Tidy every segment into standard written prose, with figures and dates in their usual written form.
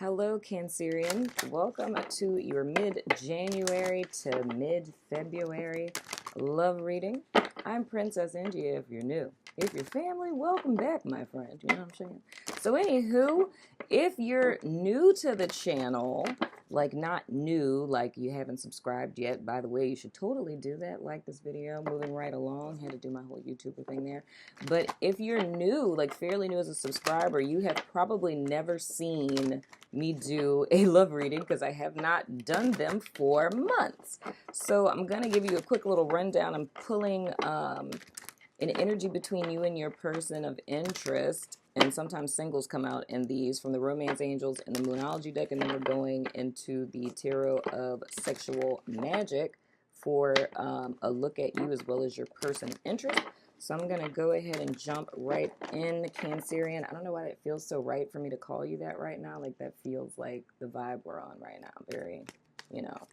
Hello, Cancerian. Welcome to your mid-January to mid-February love reading. I'm Princess India if you're new. If you're family, welcome back, my friend. You know what I'm saying? So anywho, if you're new to the channel, like not new, like you haven't subscribed yet, by the way, you should totally do that. Like this video, moving right along. Had to do my whole YouTuber thing there. But if you're new, like fairly new as a subscriber, you have probably never seen me do a love reading because I have not done them for months. So I'm going to give you a quick little rundown. I'm pulling an energy between you and your person of interest, and sometimes singles come out in these from the Romance Angels and the Moonology deck, and then we're going into the Tarot of Sexual Magic for a look at you as well as your person of interest. So I'm going to go ahead and jump right in, Cancerian. I don't know why that feels so right for me to call you that right now. Like that feels like the vibe we're on right now. Very, you know,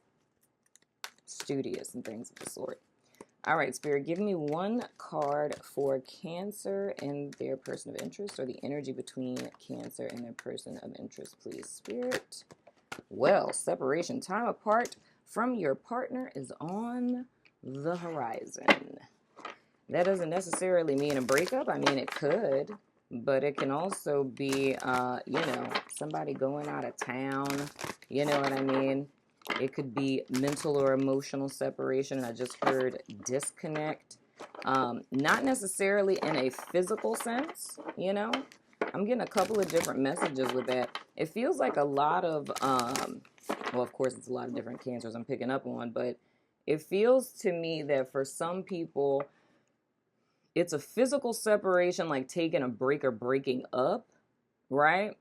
studious and things of the sort. All right, Spirit, give me one card for Cancer and their person of interest, or the energy between Cancer and their person of interest, please, Spirit. Well, separation, time apart from your partner is on the horizon. That doesn't necessarily mean a breakup. I mean, it could, but it can also be, you know, somebody going out of town. You know what I mean? It could be mental or emotional separation. I just heard disconnect. Not necessarily in a physical sense, you know. I'm getting a couple of different messages with that. It feels like a lot of, well, of course, it's a lot of different cancers I'm picking up on, but it feels to me that for some people, it's a physical separation, like taking a break or breaking up, right?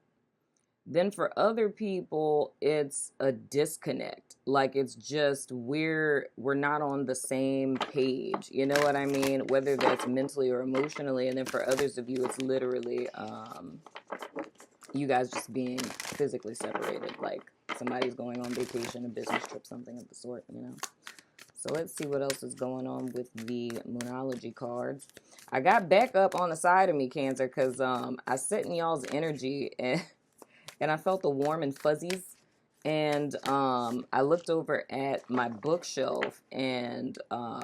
Then for other people, it's a disconnect. Like it's just we're not on the same page. You know what I mean? Whether that's mentally or emotionally. And then for others of you, it's literally you guys just being physically separated. Like somebody's going on vacation, a business trip, something of the sort, you know? So let's see what else is going on with the Moonology cards. I got back up on the side of me, Cancer, because I sit in y'all's energy and I felt the warm and fuzzies. And I looked over at my bookshelf and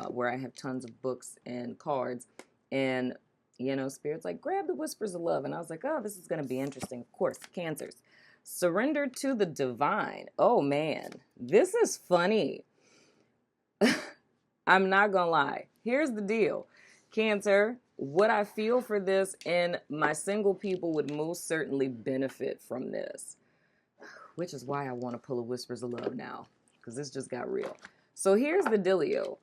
where I have tons of books and cards. And, you know, Spirit's like, grab the Whispers of Love. And I was like, oh, this is going to be interesting. Of course, Cancers. Surrender to the divine. Oh, man. This is funny. I'm not gonna lie. Here's the deal. Cancer, what I feel for this, and my single people would most certainly benefit from this, which is why I want to pull a Whispers of Love now, because this just got real. So here's the dealio.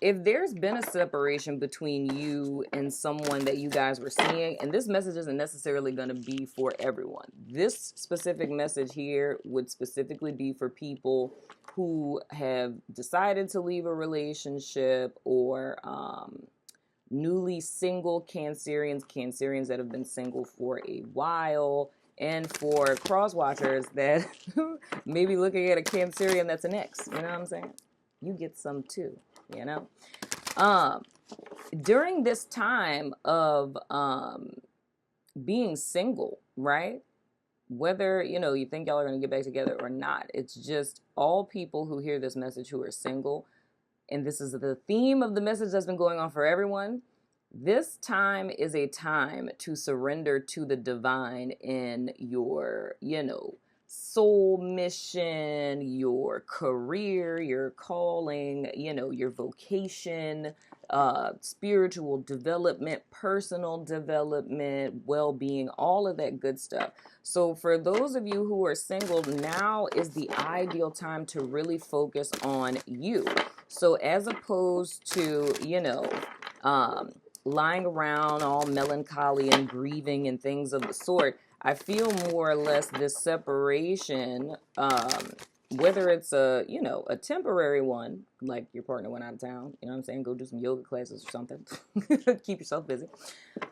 If there's been a separation between you and someone that you guys were seeing, and this message isn't necessarily going to be for everyone. This specific message here would specifically be for people who have decided to leave a relationship, or newly single Cancerians that have been single for a while, and for cross watchers that may be looking at a Cancerian that's an ex. You know what I'm saying? You get some too. You know, during this time of being single, right? Whether, you know, you think y'all are going to get back together or not, it's just all people who hear this message who are single, and this is the theme of the message that's been going on for everyone. This time is a time to surrender to the divine in your, you know, soul mission, your career, your calling, you know, your vocation, spiritual development, personal development, well-being, all of that good stuff. So for those of you who are single, now is the ideal time to really focus on you. So as opposed to, you know, lying around all melancholy and grieving and things of the sort, I feel more or less this separation, whether it's a, you know, a temporary one, like your partner went out of town, you know what I'm saying, go do some yoga classes or something, keep yourself busy.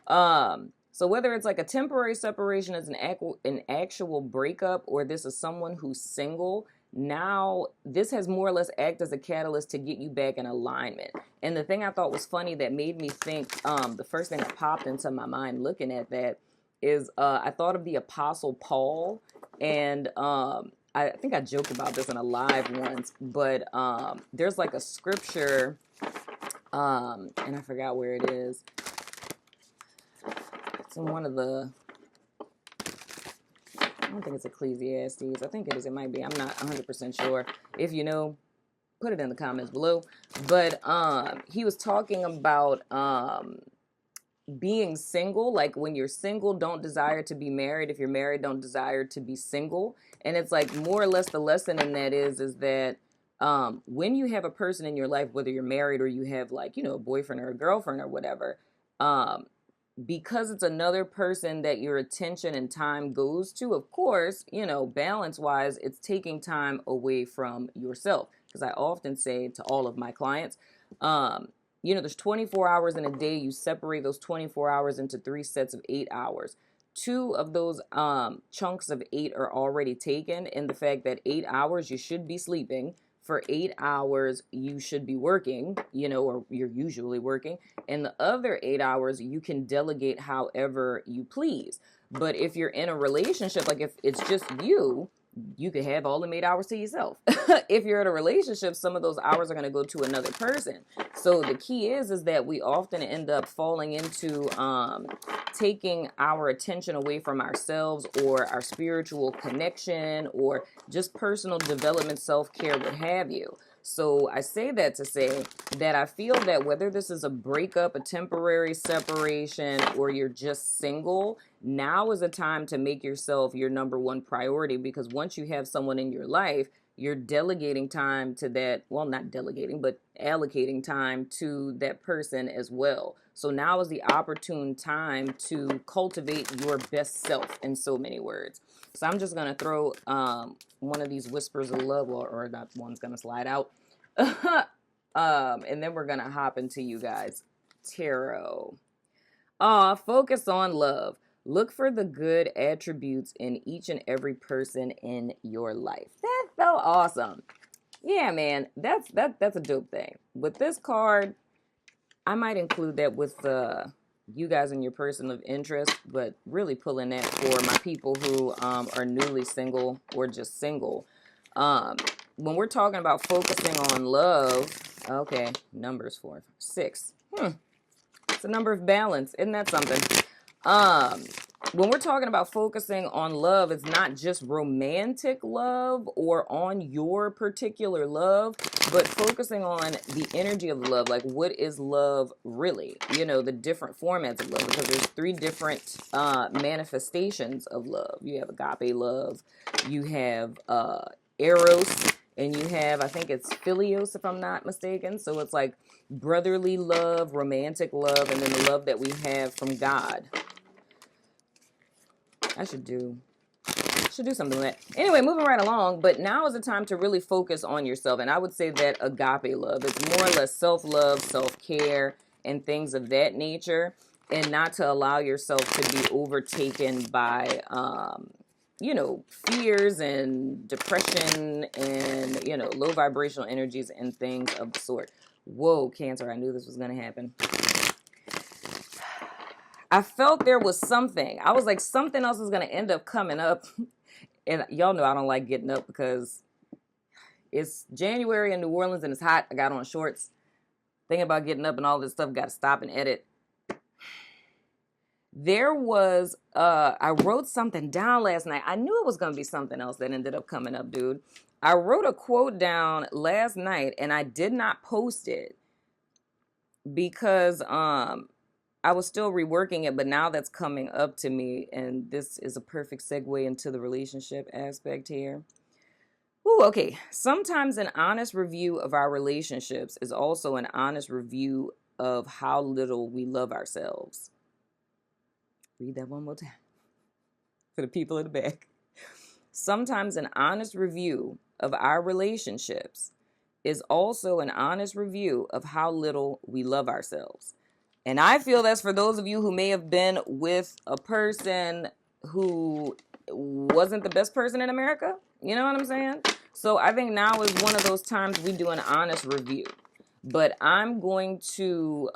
So whether it's like a temporary separation as an actual breakup, or this is someone who's single, now this has more or less acted as a catalyst to get you back in alignment. And the thing I thought was funny that made me think, the first thing that popped into my mind looking at that is I thought of the Apostle Paul And I think I joked about this in a live once, but there's like a scripture, and I forgot where it is. It's in one of the, I don't think it's Ecclesiastes. I think it is. It might be. I'm not 100% sure. If you know, put it in the comments below. But he was talking about being single. Like when you're single, don't desire to be married. If you're married, don't desire to be single. And it's like more or less the lesson in that is that when you have a person in your life, whether you're married or you have like, you know, a boyfriend or a girlfriend or whatever, because it's another person that your attention and time goes to, of course, you know, balance wise, it's taking time away from yourself. Because I often say to all of my clients, you know, there's 24 hours in a day. You separate those 24 hours into 3 sets of 8 hours. 2 of those chunks of 8 are already taken, in the fact that 8 hours you should be sleeping. For 8 hours, you should be working, you know, or you're usually working. And the other 8 hours, you can delegate however you please. But if you're in a relationship, like if it's just you could have all the 8 hours to yourself. If you're in a relationship, some of those hours are going to go to another person. So the key is that we often end up falling into taking our attention away from ourselves or our spiritual connection or just personal development, self-care, what have you. So I say that to say that I feel that whether this is a breakup, a temporary separation, or you're just single, now is a time to make yourself your number one priority, because once you have someone in your life, you're delegating time to that, well, not delegating, but allocating time to that person as well. So now is the opportune time to cultivate your best self, in so many words. So I'm just going to throw one of these whispers of love, or that one's going to slide out. And then we're going to hop into you guys. Tarot. Focus on love. Look for the good attributes in each and every person in your life. That felt awesome. Yeah, man, that's a dope thing. With this card, I might include that with you guys and your person of interest, but really pulling that for my people who are newly single or just single. When we're talking about focusing on love, okay, numbers 4, 6. It's a number of balance. Isn't that something? When we're talking about focusing on love, it's not just romantic love or on your particular love, but focusing on the energy of love. Like, what is love really? You know, the different formats of love, because there's 3 different manifestations of love. You have agape love, you have eros, and you have, I think it's philios, if I'm not mistaken. So it's like brotherly love, romantic love, and then the love that we have from God. I should do something like that. Anyway, moving right along, but now is the time to really focus on yourself. And I would say that agape love is more or less self-love, self-care, and things of that nature, and not to allow yourself to be overtaken by, you know, fears and depression and, you know, low vibrational energies and things of the sort. Whoa, Cancer, I knew this was going to happen. I felt there was something. I was like, something else is going to end up coming up. And y'all know I don't like getting up because it's January in New Orleans and it's hot. I got on shorts. Thinking about getting up and all this stuff. Got to stop and edit. There was, I wrote something down last night. I knew it was going to be something else that ended up coming up, dude. I wrote a quote down last night and I did not post it because I was still reworking it, but now that's coming up to me, and this is a perfect segue into the relationship aspect here. Ooh, okay. Sometimes an honest review of our relationships is also an honest review of how little we love ourselves. Read that one more time for the people in the back. Sometimes an honest review of our relationships is also an honest review of how little we love ourselves. And I feel that's for those of you who may have been with a person who wasn't the best person in America. You know what I'm saying? So I think now is one of those times we do an honest review. But I'm going to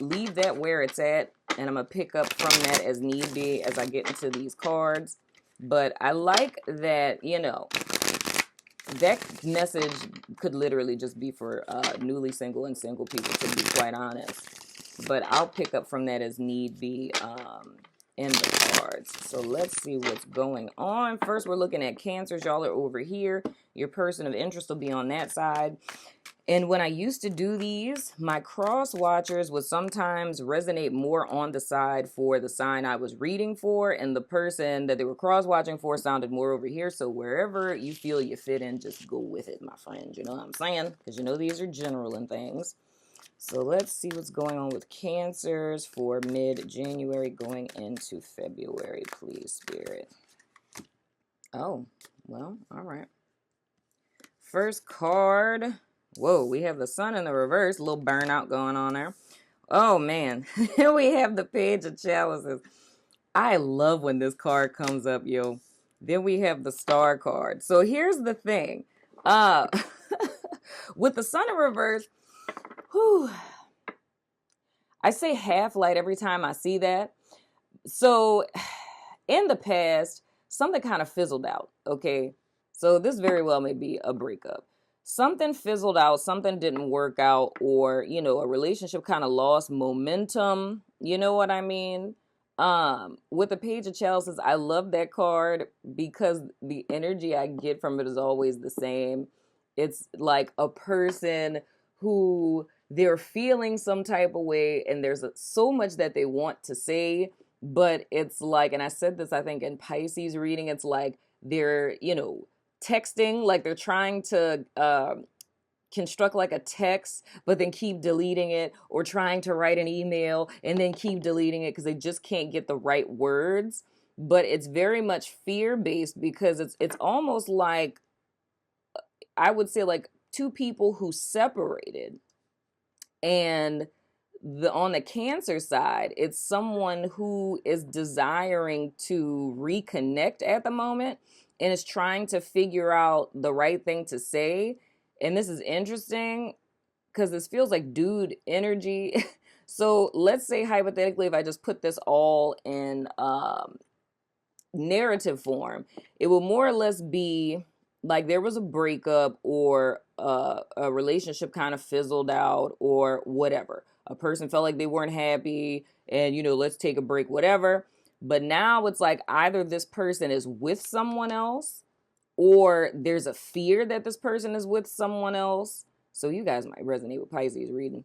leave that where it's at, and I'm going to pick up from that as need be as I get into these cards. But I like that, you know, that message could literally just be for newly single and single people, to be quite honest. But I'll pick up from that as need be in the cards. So let's see what's going on. First, we're looking at Cancers. Y'all are over here. Your person of interest will be on that side. And when I used to do these, my cross watchers would sometimes resonate more on the side for the sign I was reading for, and the person that they were cross watching for sounded more over here. So wherever you feel you fit in, just go with it, my friend. You know what I'm saying? Because you know these are general and things. So let's see what's going on with Cancers for mid-January going into February, please, Spirit. Oh, well, all right. First card. Whoa, we have the Sun in the reverse. A little burnout going on there. Oh, man. We have the Page of Chalices. I love when this card comes up, yo. Then we have the Star card. So here's the thing. With the Sun in reverse, whew, I say half light every time I see that. So in the past, something kind of fizzled out, okay? So this very well may be a breakup. Something fizzled out, something didn't work out, or, you know, a relationship kind of lost momentum. You know what I mean? With the Page of Chalices, I love that card because the energy I get from it is always the same. It's like a person who they're feeling some type of way, and there's so much that they want to say, but it's like, and I said this, I think, in Pisces reading, it's like they're, you know, texting, like they're trying to construct like a text, but then keep deleting it, or trying to write an email and then keep deleting it because they just can't get the right words. But it's very much fear-based because it's almost like, I would say, like two people who separated, and on the Cancer side, it's someone who is desiring to reconnect at the moment and is trying to figure out the right thing to say. And this is interesting because this feels like dude energy. So let's say hypothetically, if I just put this all in narrative form, it will more or less be like there was a breakup, or a relationship kind of fizzled out, or whatever. A person felt like they weren't happy and, you know, let's take a break, whatever. But now it's like either this person is with someone else, or there's a fear that this person is with someone else. So you guys might resonate with Pisces reading.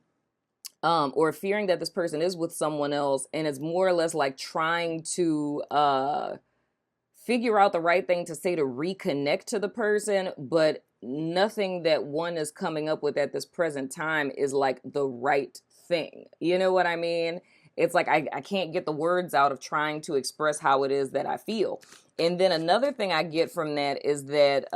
Or fearing that this person is with someone else, and it's more or less like trying to figure out the right thing to say to reconnect to the person, but nothing that one is coming up with at this present time is like the right thing. You know what I mean? It's like I can't get the words out of trying to express how it is that I feel. And then another thing I get from that is that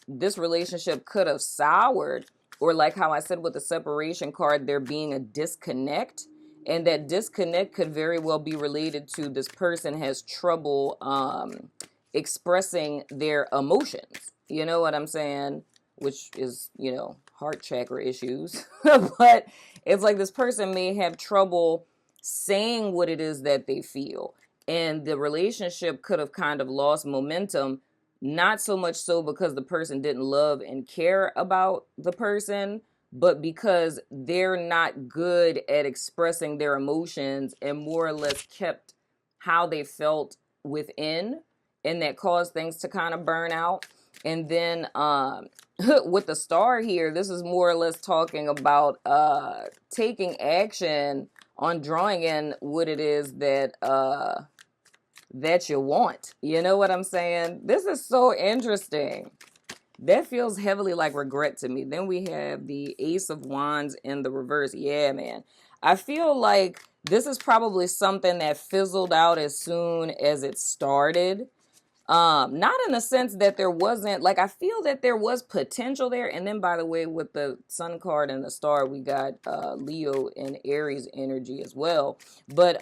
this relationship could have soured, or like how I said with the separation card, there being a disconnect. And that disconnect could very well be related to this person has trouble expressing their emotions. You know what I'm saying? Which is, you know, heart chakra issues. But it's like this person may have trouble saying what it is that they feel. And the relationship could have kind of lost momentum, not so much so because the person didn't love and care about the person, but because they're not good at expressing their emotions, and more or less kept how they felt within, and that caused things to kind of burn out. And then with the Star here, this is more or less talking about taking action on drawing in what it is that that you want. You know what I'm saying? This is so interesting. That feels heavily like regret to me. Then we have the Ace of Wands in the reverse. Yeah, man. I feel like this is probably something that fizzled out as soon as it started. Not in the sense that there wasn't, like, I feel that there was potential there. And then, by the way, with the Sun card and the Star, we got Leo and Aries energy as well. But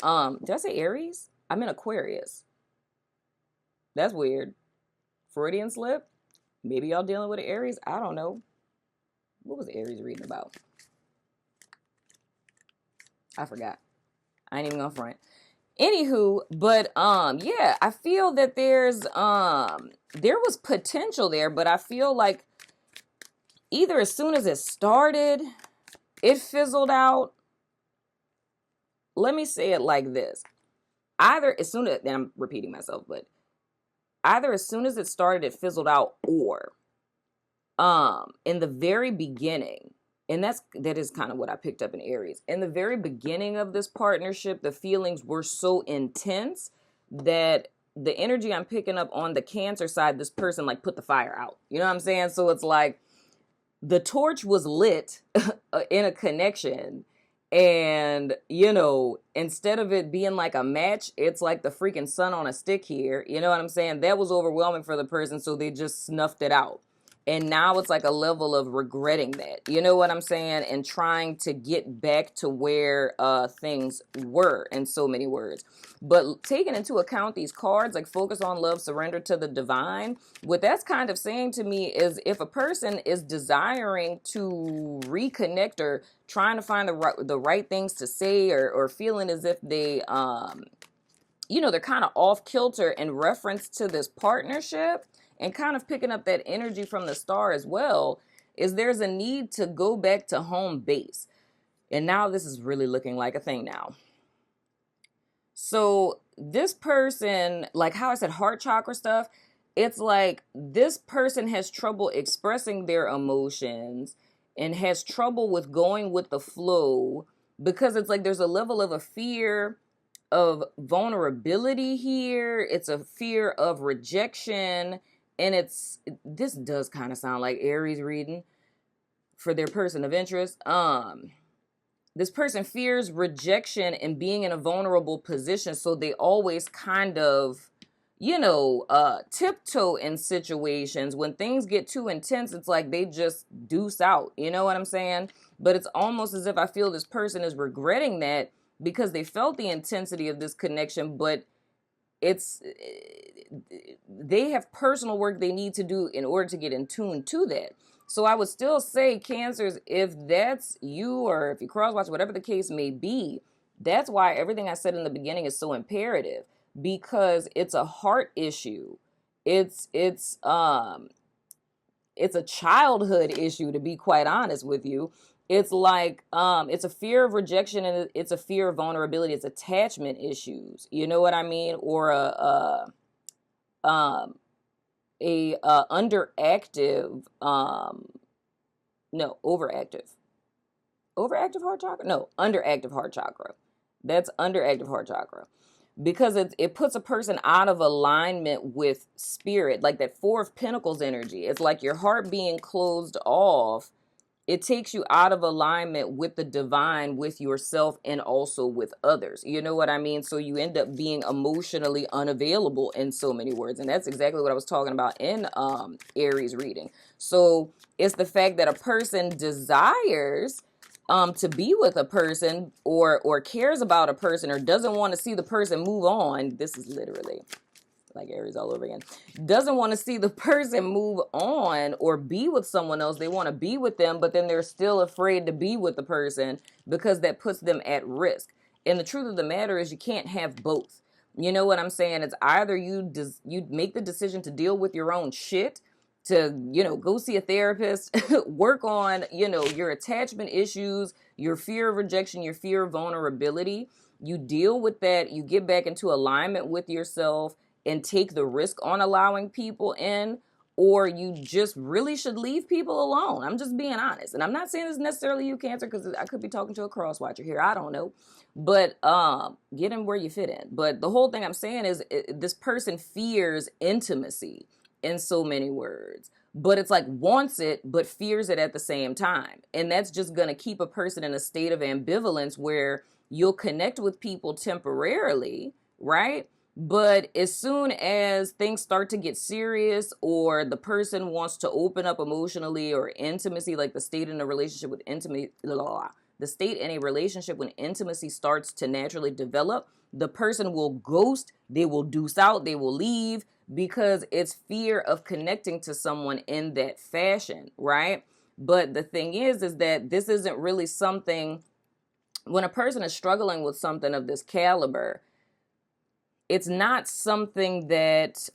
did I say Aries? I'm in Aquarius. That's weird. Freudian slip. Maybe y'all dealing with an Aries. I don't know. What was Aries reading about? I forgot. I ain't even gonna front. Anywho, but yeah, I feel that there was potential there, but I feel like either as soon as it started, it fizzled out. Let me say it like this. Either as soon as, and I'm repeating myself, but either as soon as it started, it fizzled out, or in the very beginning, and that is kind of what I picked up in Aries. In the very beginning of this partnership, the feelings were so intense that the energy I'm picking up on the Cancer side, this person like put the fire out. You know what I'm saying? So it's like the torch was lit in a connection, and instead of it being like a match, it's like the freaking sun on a stick here. You know what I'm saying? That was overwhelming for the person, so they just snuffed it out. And now it's like a level of regretting that, you know what I'm saying? And trying to get back to where things were, in so many words. But taking into account these cards, like focus on love, surrender to the divine, what that's kind of saying to me is if a person is desiring to reconnect or trying to find the right things to say, or feeling as if they, they're kind of off kilter in reference to this partnership, and kind of picking up that energy from the star as well, is there's a need to go back to home base. And now this is really looking like a thing now. So this person, like how I said heart chakra stuff, it's like this person has trouble expressing their emotions and has trouble with going with the flow, because it's like there's a level of a fear of vulnerability here. It's a fear of rejection. And this does kind of sound like Aries reading for their person of interest. This person fears rejection and being in a vulnerable position, so they always kind of, tiptoe in situations. When things get too intense, it's like they just deuce out. You know what I'm saying? But it's almost as if I feel this person is regretting that, because they felt the intensity of this connection, but they have personal work they need to do in order to get in tune to that. So I would still say, Cancers, if that's you, or if you crosswatch, whatever the case may be, that's why everything I said in the beginning is so imperative, because it's a heart issue. It's a childhood issue, to be quite honest with you. It's like, it's a fear of rejection, and it's a fear of vulnerability. It's attachment issues. You know what I mean? Or underactive, overactive heart chakra? No, underactive heart chakra. That's underactive heart chakra. Because it puts a person out of alignment with spirit, like that Four of Pentacles energy. It's like your heart being closed off. It takes you out of alignment with the divine, with yourself, and also with others. You know what I mean? So you end up being emotionally unavailable, in so many words. And that's exactly what I was talking about in Aries reading. So it's the fact that a person desires to be with a person, or cares about a person, or doesn't want to see the person move on. This is literally like Aries all over again. Doesn't want to see the person move on or be with someone else. They want to be with them, but then they're still afraid to be with the person because that puts them at risk. And the truth of the matter is, you can't have both. You know what I'm saying? It's either you make the decision to deal with your own shit, to, go see a therapist, work on, your attachment issues, your fear of rejection, your fear of vulnerability. You deal with that. You get back into alignment with yourself and take the risk on allowing people in, or you just really should leave people alone. I'm just being honest. And I'm not saying this necessarily you, Cancer, because I could be talking to a cross-watcher here. I don't know. But get in where you fit in. But the whole thing I'm saying is, this person fears intimacy, in so many words. But it's like wants it, but fears it at the same time. And that's just going to keep a person in a state of ambivalence, where you'll connect with people temporarily, right? But as soon as things start to get serious, or the person wants to open up emotionally, or intimacy, like the state in a relationship with intimacy, the state in a relationship when intimacy starts to naturally develop, the person will ghost, they will deuce out, they will leave, because it's fear of connecting to someone in that fashion, right? But the thing is that this isn't really something, when a person is struggling with something of this caliber, it's not something that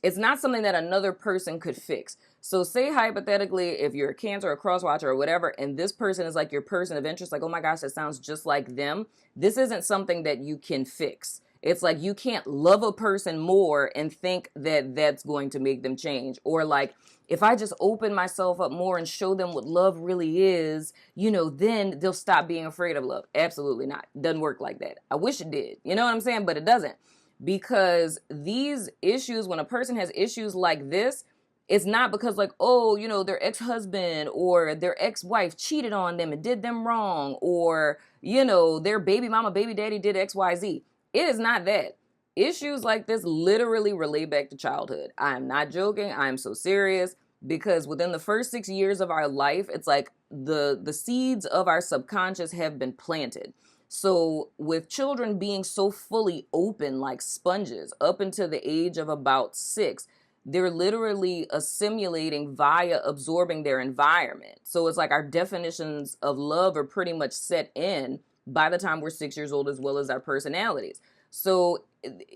another person could fix. So say hypothetically, if you're a Cancer, a cross watcher, or whatever, and this person is like your person of interest, like, oh my gosh, that sounds just like them. This isn't something that you can fix. It's like you can't love a person more and think that that's going to make them change. Or like, if I just open myself up more and show them what love really is, then they'll stop being afraid of love. Absolutely not. Doesn't work like that. I wish it did. You know what I'm saying? But it doesn't. Because these issues, when a person has issues like this, it's not because like, oh, their ex-husband or their ex-wife cheated on them and did them wrong, or, their baby mama, baby daddy did XYZ. It is not that. Issues like this literally relate back to childhood. I am not joking. I am so serious, because within the first 6 years of our life, it's like the seeds of our subconscious have been planted. So with children being so fully open like sponges up until the age of about 6, they're literally assimilating via absorbing their environment. So it's like our definitions of love are pretty much set in by the time we're 6 years old, as well as our personalities. So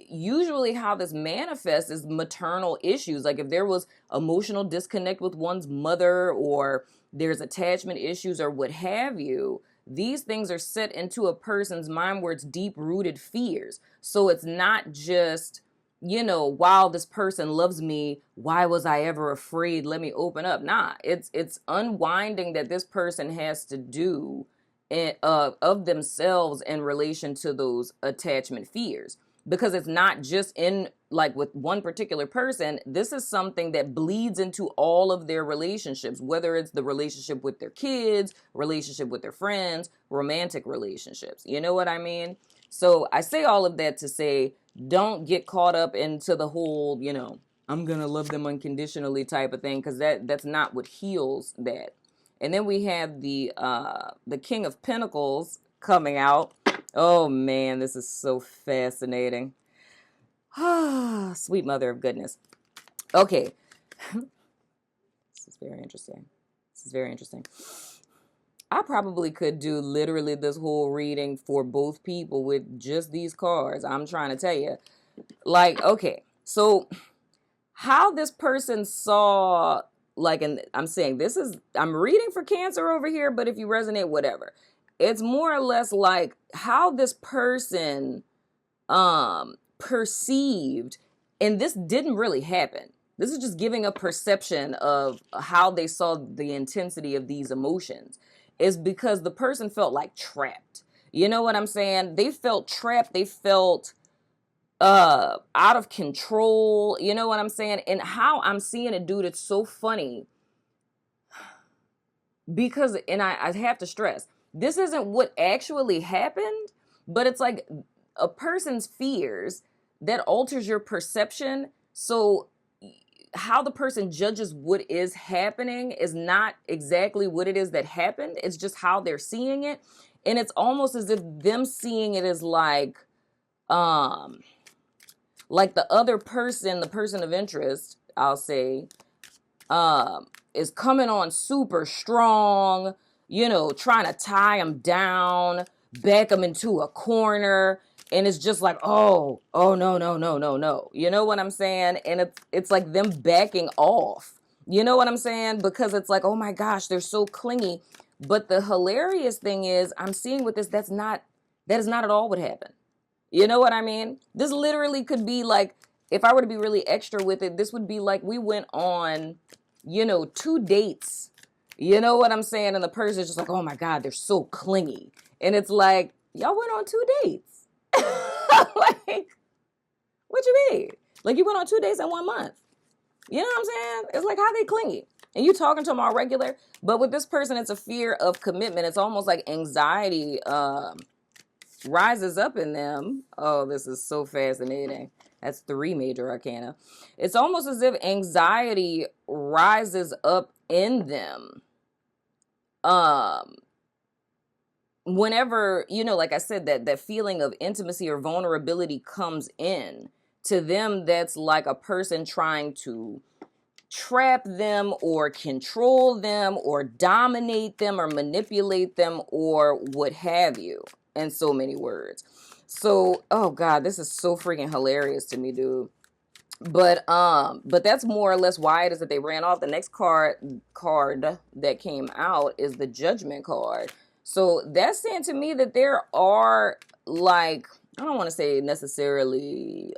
usually how this manifests is maternal issues. Like if there was emotional disconnect with one's mother, or there's attachment issues or what have you, these things are set into a person's mind where it's deep-rooted fears. So it's not just, while this person loves me, why was I ever afraid? Let me open up. Nah, it's unwinding that this person has to do of themselves in relation to those attachment fears. Because it's not just in like with one particular person. This is something that bleeds into all of their relationships, whether it's the relationship with their kids, relationship with their friends, romantic relationships. You know what I mean? So I say all of that to say, don't get caught up into the whole, I'm going to love them unconditionally type of thing, because that's not what heals that. And then we have the King of Pentacles coming out. Oh man, this is so fascinating. Sweet mother of goodness. Okay. This is very interesting. I probably could do literally this whole reading for both people with just these cards. I'm trying to tell you. Like, okay, so how this person saw, like, and I'm saying I'm reading for Cancer over here, but if you resonate, whatever. It's more or less like how this person perceived, and this didn't really happen. This is just giving a perception of how they saw the intensity of these emotions, is because the person felt like trapped. You know what I'm saying? They felt trapped. They felt out of control. You know what I'm saying? And how I'm seeing it, dude, it's so funny. Because, and I have to stress, this isn't what actually happened, but it's like a person's fears that alters your perception. So how the person judges what is happening is not exactly what it is that happened. It's just how they're seeing it. And it's almost as if them seeing it as like the other person, the person of interest, I'll say, is coming on super strong, trying to tie them down, back them into a corner. And it's just like, oh, no. You know what I'm saying? And it's like them backing off. You know what I'm saying? Because it's like, oh my gosh, they're so clingy. But the hilarious thing is, I'm seeing with this, that is not at all what happened. You know what I mean? This literally could be like, if I were to be really extra with it, this would be like we went on, 2 dates. You know what I'm saying? And the person is just like, oh my God, they're so clingy. And it's like, y'all went on 2 dates. Like, what you mean? Like, you went on 2 dates in 1 month. You know what I'm saying? It's like, how they clingy. And you talking to them all regular. But with this person, it's a fear of commitment. It's almost like anxiety rises up in them. Oh, this is so fascinating. That's 3 major arcana. It's almost as if anxiety rises up in them. Whenever, like I said, that feeling of intimacy or vulnerability comes in, to them, that's like a person trying to trap them or control them or dominate them or manipulate them or what have you, in so many words. So, oh God, this is so freaking hilarious to me, dude. But that's more or less why it is that they ran off. The next card that came out is the Judgment card. So that's saying to me that there are, like, I don't want to say necessarily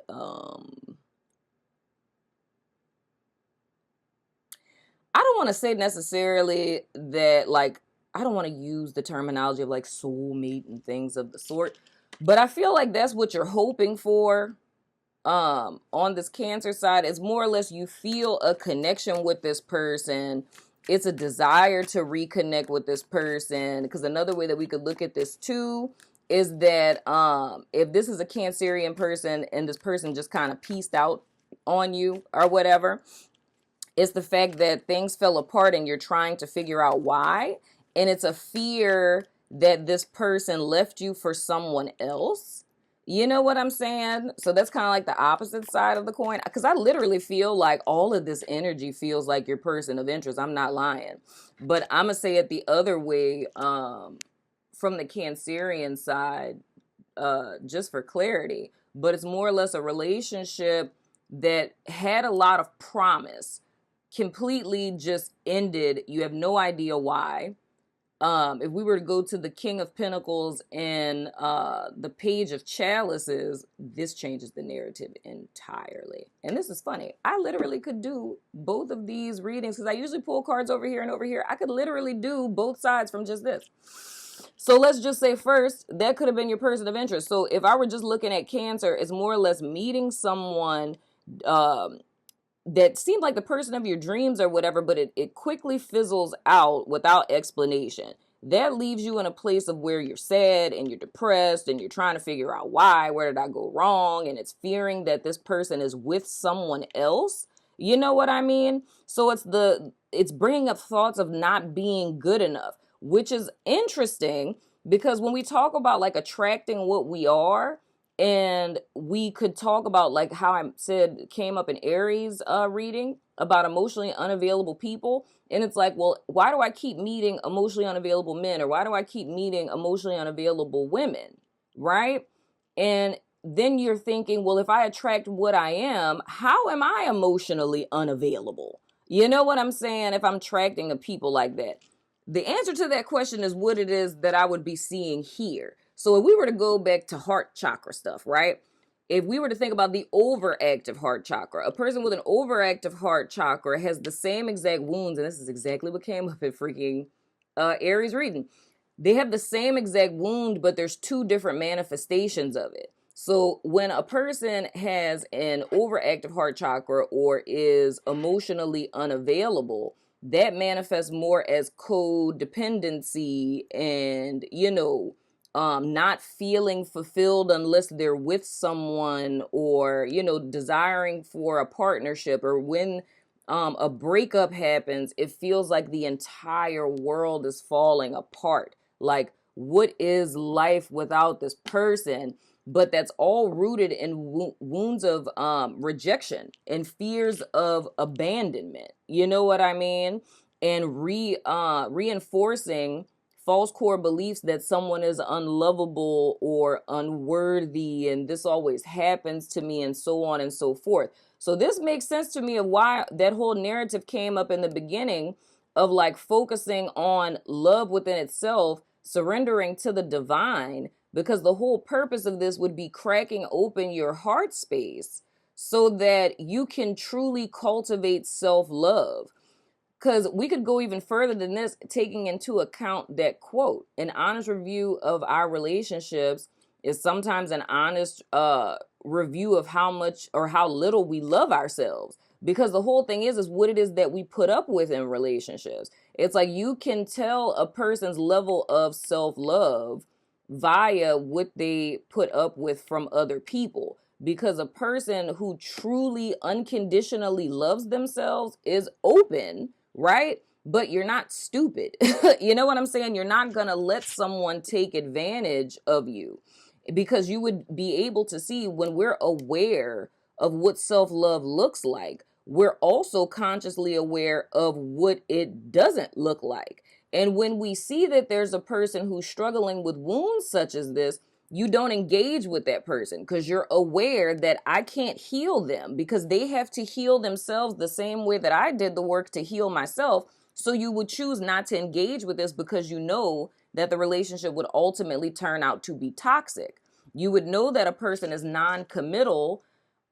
I don't want to say necessarily that, like, I don't want to use the terminology of like soulmate and things of the sort, but I feel like that's what you're hoping for on this Cancer side. Is more or less you feel a connection with this person. It's a desire to reconnect with this person, because another way that we could look at this too is that if this is a Cancerian person and this person just kind of pieced out on you or whatever, it's the fact that things fell apart and you're trying to figure out why. And it's a fear that this person left you for someone else. You know what I'm saying? So that's kind of like the opposite side of the coin. Because I literally feel like all of this energy feels like your person of interest. I'm not lying. But I'm going to say it the other way, from the Cancerian side, just for clarity. But it's more or less a relationship that had a lot of promise, completely just ended. You have no idea why. If we were to go to the King of Pentacles and the Page of Chalices, this changes the narrative entirely. And this is funny. I literally could do both of these readings because I usually pull cards over here and over here. I could literally do both sides from just this. So let's just say first, that could have been your person of interest. So if I were just looking at Cancer, it's more or less meeting someone that seemed like the person of your dreams or whatever, but it quickly fizzles out without explanation. That leaves you in a place of where you're sad and you're depressed and you're trying to figure out why, where did I go wrong? And it's fearing that this person is with someone else. You know what I mean? So it's bringing up thoughts of not being good enough, which is interesting because when we talk about like attracting what we are, and we could talk about like how I said came up in Aries reading about emotionally unavailable people. And it's like, well, why do I keep meeting emotionally unavailable men? Or why do I keep meeting emotionally unavailable women? Right? And then you're thinking, well, if I attract what I am, how am I emotionally unavailable? You know what I'm saying? If I'm attracting a people like that. The answer to that question is what it is that I would be seeing here. So if we were to go back to heart chakra stuff, right? If we were to think about the overactive heart chakra, a person with an overactive heart chakra has the same exact wounds, and this is exactly what came up in freaking Aries reading. They have the same exact wound, but there's two different manifestations of it. So when a person has an overactive heart chakra or is emotionally unavailable, that manifests more as codependency and, not feeling fulfilled unless they're with someone, or, desiring for a partnership, or when a breakup happens, it feels like the entire world is falling apart. Like, what is life without this person? But that's all rooted in wounds of rejection and fears of abandonment. You know what I mean? And reinforcing false core beliefs that someone is unlovable or unworthy, and this always happens to me, and so on and so forth. So this makes sense to me of why that whole narrative came up in the beginning of like focusing on love within itself, surrendering to the divine, because the whole purpose of this would be cracking open your heart space so that you can truly cultivate self-love. Because we could go even further than this, taking into account that quote, an honest review of our relationships is sometimes an honest review of how much or how little we love ourselves. Because the whole thing is what it is that we put up with in relationships. It's like you can tell a person's level of self-love via what they put up with from other people. Because a person who truly unconditionally loves themselves is open, right? But you're not stupid. You know what I'm saying? You're not going to let someone take advantage of you, because you would be able to see when we're aware of what self-love looks like, we're also consciously aware of what it doesn't look like. And when we see that there's a person who's struggling with wounds such as this, you don't engage with that person because you're aware that I can't heal them because they have to heal themselves the same way that I did the work to heal myself. So you would choose not to engage with this because you know that the relationship would ultimately turn out to be toxic. You would know that a person is non-committal,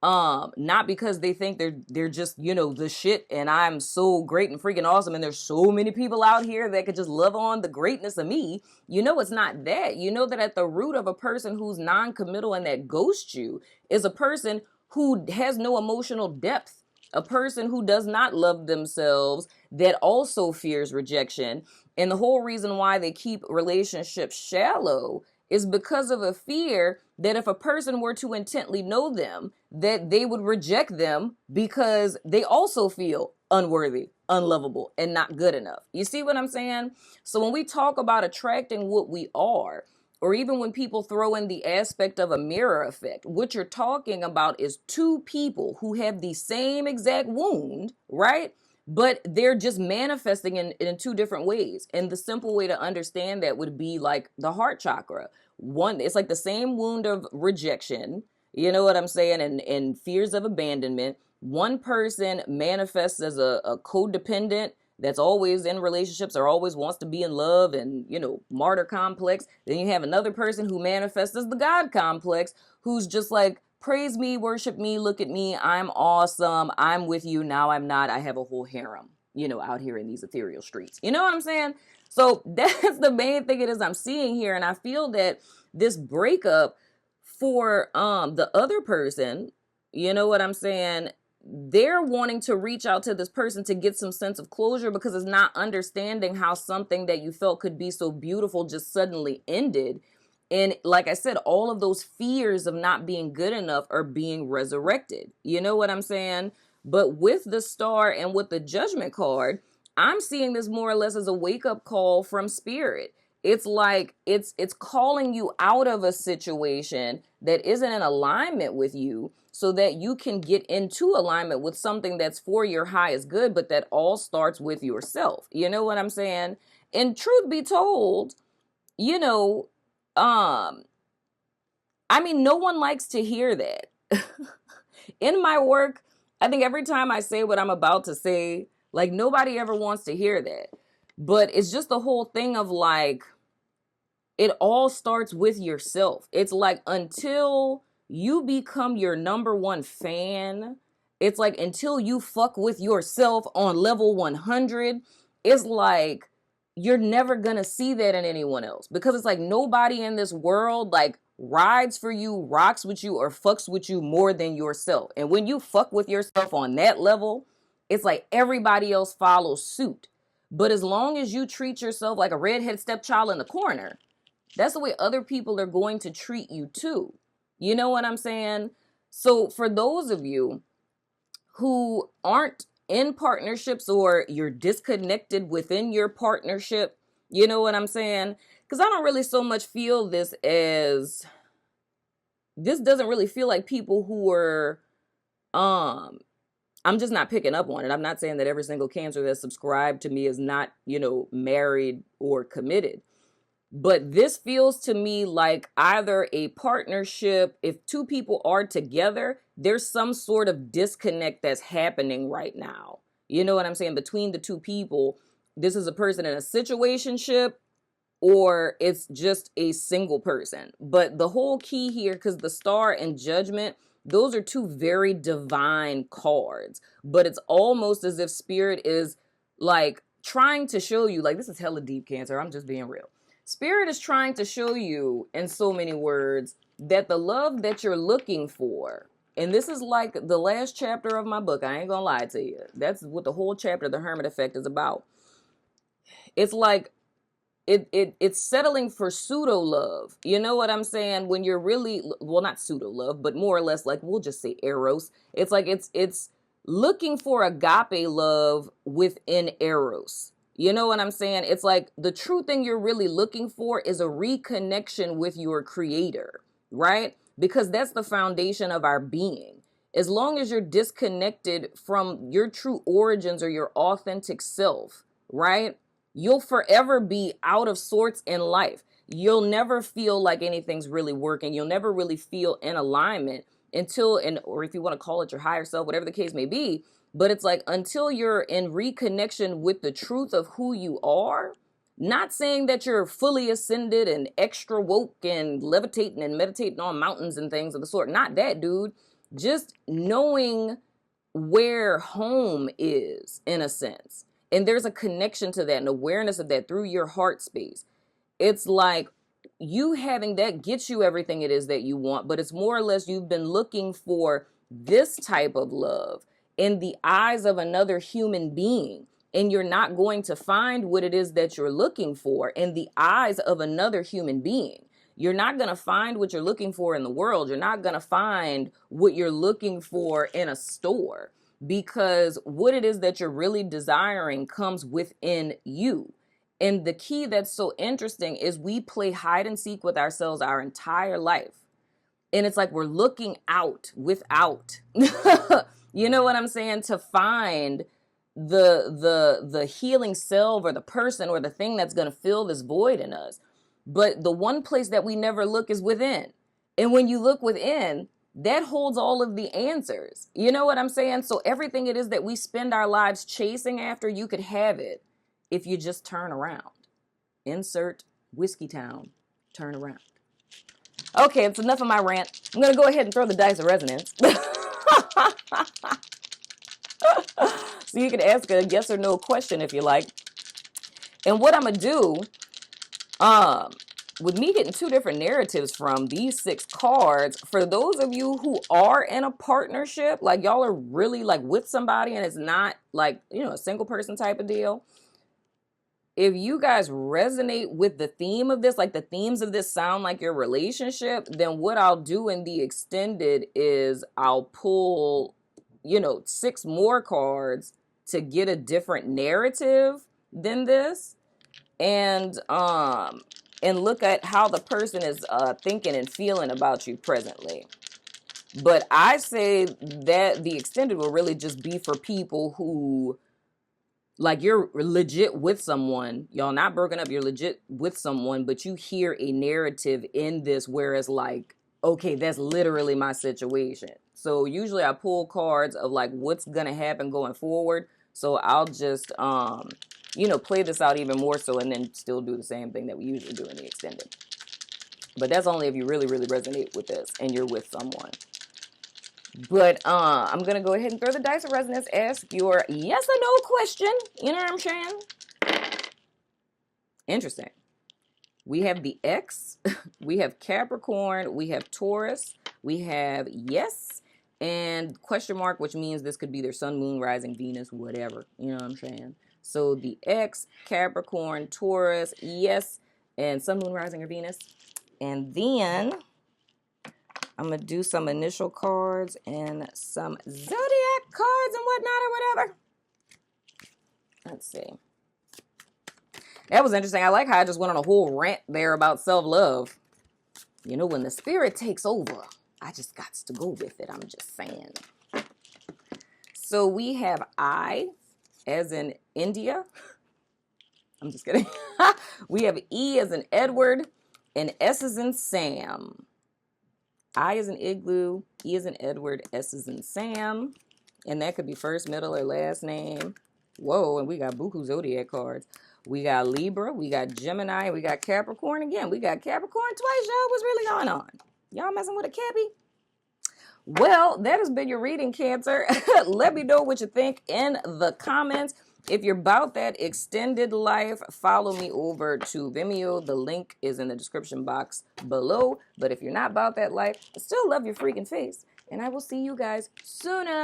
not because they think they're just, you know, the shit and I'm so great and freaking awesome and there's so many people out here that could just love on the greatness of me. You know, it's not that. You know that at the root of a person who's non-committal and that ghosts you is a person who has no emotional depth, a person who does not love themselves, that also fears rejection. And the whole reason why they keep relationships shallow is because of a fear that if a person were to intently know them, that they would reject them because they also feel unworthy, unlovable, and not good enough. You see what I'm saying? So when we talk about attracting what we are, or even when people throw in the aspect of a mirror effect, what you're talking about is two people who have the same exact wound, right? But they're just manifesting in two different ways. And the simple way to understand that would be like the heart chakra. One, it's like the same wound of rejection, you know what I'm saying, and fears of abandonment. One person manifests as a codependent that's always in relationships or always wants to be in love and, you know, martyr complex. Then you have another person who manifests as the God complex, who's just like, praise me, worship me, look at me, I'm awesome, I'm with you, now I'm not, I have a whole harem, you know, out here in these ethereal streets. You know what I'm saying? So that's the main thing it is I'm seeing here. And I feel that this breakup for the other person, you know what I'm saying, they're wanting to reach out to this person to get some sense of closure because it's not understanding how something that you felt could be so beautiful just suddenly ended. And like I said, all of those fears of not being good enough are being resurrected. You know what I'm saying? But with the star and with the judgment card, I'm seeing this more or less as a wake-up call from spirit. It's like it's calling you out of a situation that isn't in alignment with you so that you can get into alignment with something that's for your highest good, but that all starts with yourself. You know what I'm saying? And truth be told, you know, I mean, no one likes to hear that. In my work, I think every time I say what I'm about to say, like nobody ever wants to hear that. But it's just the whole thing of like, it all starts with yourself. It's like until you become your number one fan, it's like until you fuck with yourself on level 100, it's like you're never gonna see that in anyone else because it's like nobody in this world like rides for you, rocks with you, or fucks with you more than yourself. And when you fuck with yourself on that level, it's like everybody else follows suit. But as long as you treat yourself like a redhead stepchild in the corner, that's the way other people are going to treat you too. You know what I'm saying? So for those of you who aren't in partnerships or you're disconnected within your partnership, you know what I'm saying? Because I don't really so much feel this as, this doesn't really feel like people who are, I'm just not picking up on it. I'm not saying that every single Cancer that's subscribed to me is not, you know, married or committed. But this feels to me like either a partnership, if two people are together, there's some sort of disconnect that's happening right now. You know what I'm saying? Between the two people, this is a person in a situationship or it's just a single person. But the whole key here, because the star and judgment, those are two very divine cards. But it's almost as if spirit is like trying to show you, like, this is hella deep, Cancer, I'm just being real. Spirit is trying to show you, in so many words, that the love that you're looking for, and this is like the last chapter of my book, I ain't gonna lie to you. That's what the whole chapter, The Hermit Effect, is about. It's like, it's settling for pseudo love. You know what I'm saying? When you're really, well, not pseudo love, but more or less like, we'll just say eros. It's like, it's looking for agape love within eros. You know what I'm saying? It's like the true thing you're really looking for is a reconnection with your creator, right? Because that's the foundation of our being. As long as you're disconnected from your true origins or your authentic self, right? You'll forever be out of sorts in life. you'll never feel like anything's really working. You'll never really feel in alignment until, or if you want to call it your higher self, whatever the case may be. But it's like until you're in reconnection with the truth of who you are, not saying that you're fully ascended and extra woke and levitating and meditating on mountains and things of the sort. Not that, dude. Just knowing where home is, in a sense. And there's a connection to that and awareness of that through your heart space. It's like you having that gets you everything it is that you want, but it's more or less you've been looking for this type of love in the eyes of another human being. And you're not going to find what it is that you're looking for in the eyes of another human being. You're not going to find what you're looking for in the world. You're not going to find what you're looking for in a store, because what it is that you're really desiring comes within you. And the key that's so interesting is we play hide and seek with ourselves our entire life. And it's like we're looking out without, you know what I'm saying, to find the healing self or the person or the thing that's going to fill this void in us. But the one place that we never look is within. And when you look within, that holds all of the answers. You know what I'm saying? So everything it is that we spend our lives chasing after, you could have it if you just turn around. Insert Whiskey Town, turn around. Okay, it's enough of my rant. I'm going to go ahead and throw the dice of resonance. So you can ask a yes or no question if you like. And what I'm going to do, with me getting two different narratives from these 6 cards, for those of you who are in a partnership, like y'all are really like with somebody and it's not like, you know, a single person type of deal. If you guys resonate with the theme of this, like the themes of this sound like your relationship, then what I'll do in the extended is I'll pull, you know, 6 more cards to get a different narrative than this, and look at how the person is thinking and feeling about you presently. But I say that the extended will really just be for people who, like, you're legit with someone, y'all not broken up, you're legit with someone, but you hear a narrative in this where it's like, okay, that's literally my situation. So usually I pull cards of like what's gonna happen going forward. So I'll just you know, play this out even more so and then still do the same thing that we usually do in the extended. But that's only if you really, really resonate with this and you're with someone. But I'm going to go ahead and throw the dice of resonance, ask your yes or no question. You know what I'm saying? Interesting. We have the X, we have Capricorn, we have Taurus, we have yes, and question mark, which means this could be their sun, moon, rising, Venus, whatever. You know what I'm saying? So the X, Capricorn, Taurus, yes, and sun, moon, rising, or Venus. And then I'm going to do some initial cards and some zodiac cards and whatnot or whatever. Let's see. That was interesting. I like how I just went on a whole rant there about self-love. You know, when the spirit takes over, I just got to go with it. I'm just saying. So we have I, as in India. I'm just kidding. We have E as in Edward, and S as in Sam. I as in Igloo, E as in Edward, S as in Sam. And that could be first, middle, or last name. Whoa, and we got buku zodiac cards. We got Libra, we got Gemini, we got Capricorn again. We got Capricorn twice, y'all. What's really going on? Y'all messing with a Cappy? Well, that has been your reading, Cancer. Let me know what you think in the comments. If you're about that extended life, follow me over to Vimeo. The link is in the description box below. But if you're not about that life, I still love your freaking face. And I will see you guys sooner.